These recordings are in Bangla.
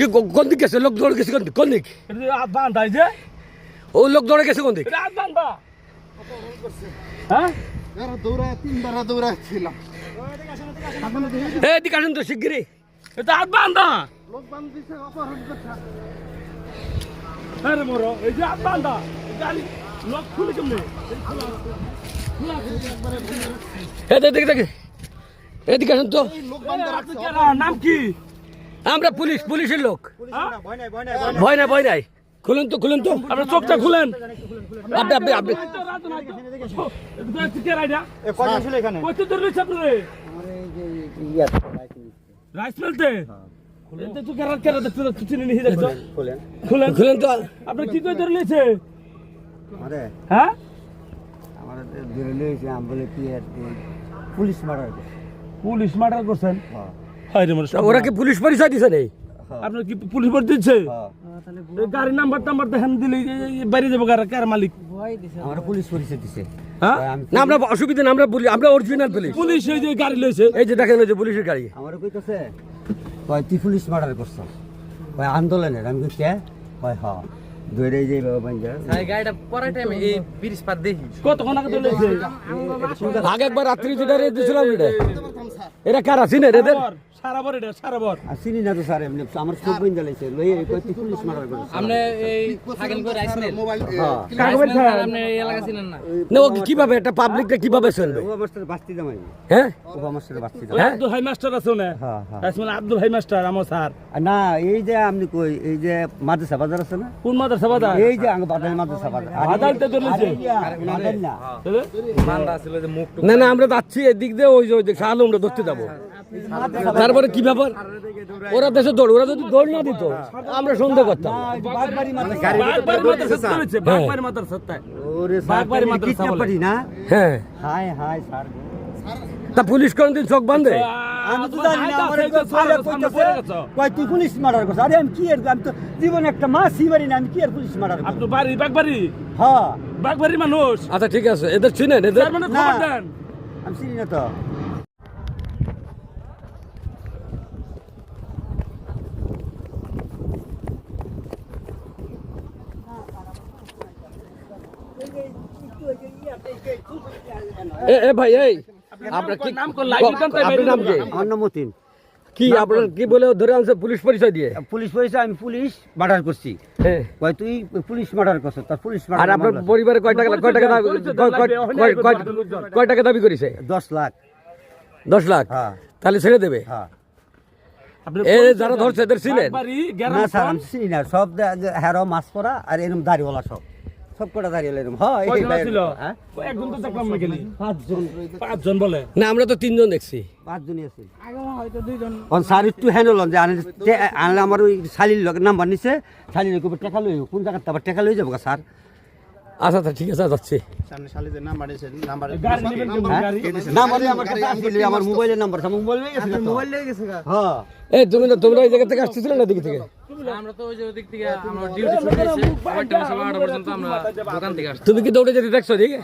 কি কোন দিক গেছে? লোক দৌড়ে গেছে কোন দিক? বান্ধাই যে ও লোক দৌড়ে গেছে কোন দিক? বান্ধা হ্যাঁ তিনবার দৌড়াচ্ছিলাম। এদিকে আসেন তো শিগগিরই। এটা হাত বান্ধা লোক বান্ধিছে, অপহরণ করছে। আরে মরো এই যে হাত বান্ধা গাড়ি লক খুলে কেমনে এদিকে দেখে এদিকে আসেন তো। লোক বান্ধা রাখছে। নাম কি? আমরা পুলিশের লোক। ভয় নাই। ভয় নাই। খুলেন তো আপনার চোখটা খুলেন। আপনি রাইস মিলতে খুলেন তো। আপনি কি করে ধরে নিয়েছে? হ্যাঁ পুলিশ মার্ডার। পুলিশ মার্ডার করছেন? ওরা কি পুলিশ পরিচয় দিছে নেই? আপনার কি পুলিশ ভোট দিচ্ছে? গাড়ির নাম্বার দেখেন দিলে বাইরে যাবো কার মালিক? আমরা পুলিশ পরিচয় দিছে। হ্যাঁ না আমরা অসুবিধা না, আমরা অরিজিনাল পুলিশ। পুলিশ এই যে গাড়ি লইছে, এই যে দেখেন ওই যে পুলিশের গাড়ি। আমার কইতাছে কয় তুই পুলিশ মার্ডার করছ, কয় আন্দোলনের। আমি কই কে? কয় হ ধরে যাই বাবা বাঞ্জা। গাড়িটা পরের টাইমে এই ব্রিজ পার দেখি কতক্ষণ আগে ধরলেছে? আগে একবার রাত্রি যেটা রেট দিয়েছিলাম এরা কারা চিনেন এদের? সারাবর আর চিনি না তো স্যার, এমনি আমার চোখ বইন জ্বালাইছে লইয়ে কয় তুই পুলিশ মার্ডার করছ। আপনি এই থাকেন কই রাইস মিল? আপনি এই এলাকা ছিলেন না? না ও কিভাবে একটা পাবলিকটা কিভাবে চলবে? ও আমার সাথে বাস্তি দামাই। হ্যাঁ ও আমার সাথে বাস্তি দামাই। আব্দুল হাই মাস্টার আছে না? হ্যাঁ হ্যাঁ। আব্দুল হাই মাস্টার আমার স্যার। না এই যে আপনি কই এই যে মাদ্রাসা বাজার আছে না, কোন মাদ্রাসা বাজার? এই যে আঙ্গ বাদাল মাদ্রাসা বাজার। বাদালতে ধরলেছে? বাদাল না। বান্দা ছিল যে মুখ না আমরা যাচ্ছি এদিক দিয়ে ওই যে শাহ আলমরা ধরতে যাবো। তারপরে কি ব্যাপার? ওরা দেশে দৌড়, ওরা যদি দৌড় না দিত আমরা সন্দেহ করতাম। বাগবাড়ি মাদ্রাসা। বাগবাড়ি মাদ্রাসা ধরেছে, বাগবাড়ি মাদ্রাসা তাই। ওরে বাগবাড়ি স্যার মাদ্রাসা বলে। পারি না। হ্যাঁ হাই হাই স্যার। তা পুলিশ কোনদিন চোখ বাঁধে? আমি তো জানি না, আমার কয় তুই পুলিশ মার্ডার করছ। আরে আমি কি এর, আমি তো জীবনে একটা মাছই মারি না, আমি কি এর পুলিশ মার্ডার করব? আপনার বাড়ি বাগবাড়ি? হ্যাঁ বাগবাড়ির মানুষ? আচ্ছা ঠিক আছে, এদের চিনেন এদের? তার মানে খবর দেন। আমি চিনি না তো। এ ভাই এই আপনার কি নাম কোন লাইভ দেন তাই আপনার নাম কি? আমার নাম মতিন। কি আপনার কি বলে ধরে আনছে পুলিশ পরিচয় দিয়ে? পুলিশ পরিচয়, আমি পুলিশ মার্ডার করছি। হ্যাঁ। কয় তুই পুলিশ মার্ডার করছ, তার পুলিশ আর মার্ডার। আপনার পরিবারে কয় টাকা দাবি করেছে? 10 লাখ। 10 লাখ? হ্যাঁ তাহলে ছেড়ে দেবে? হ্যাঁ। এ যারা ধরছে এদের চিনেন? বাগবাড়ি না গ্রাম স্যার আমি চিনি না, সব হেরো মাছ পরা আর এরকম দাড়িওয়ালা, সব কটা দাড়িওয়ালা এরকম। হ্যাঁ এই কয়জন ছিল? হ্যাঁ একজন তো দেখলাম না গেলি। 5 জন। 5 জন বলে। না আমরা তো 3 জন দেখছি। 5 জনই আছে। হয়তো 2 জন। অন স্যার একটু হ্যান্ডল যে আনলে আমার ওই শালির লোক নাম্বার নিছে, শালির লোক টাকা লই, কোন জায়গা আবার টাকা লই যাবো স্যার? আচ্ছা ঠিক আছে যাচ্ছি। সামনে শালিদের নাম্বার নিছে, নাম্বার গাড়ি নেবেন কেমন গাড়ি? নাম্বার আমার কাছে আসলে আমার মোবাইলের নাম্বার, আমার মোবাইল লই গেছে। মোবাইল লই গেছে? হ্যাঁ। এই তোমরা এই জায়গা থেকে আসতেছিলে না দিক থেকে? আমরা তো ওই যে দিক থেকে আমরা ডিউটি ছুটে এসে 8টা পর্যন্ত আমরা দোকান থেকে আসছি। তুমি কি দৌড়ে যেতে দেখছো দিকে?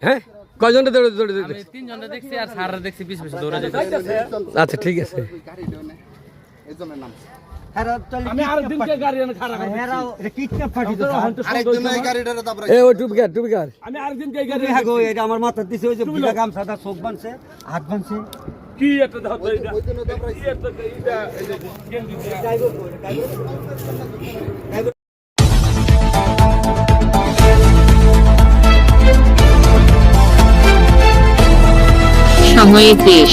হ্যাঁ কয়জনটা দৌড়ে আমি 3 জনটা দেখছি আর স্যাররা দেখছি পিছ পিছ দৌড়ে যেতে। আচ্ছা ঠিক আছে। আমি আরেকদিন কে গাড়ি এনে খাড়া করব। এটা কিডন্যাপ পার্টি তো এই ওই টুপিকার আমি আরেকদিন কে গাড়ি হ্যাঁ গো, এটা আমার মাথা দিছে ওই যে ভিজা গামছাটা চোখ বানছে, হাত বানছে। কি একটা দাও তো এটা। কি একটা এটা গেঞ্জি সময়ের দেশ।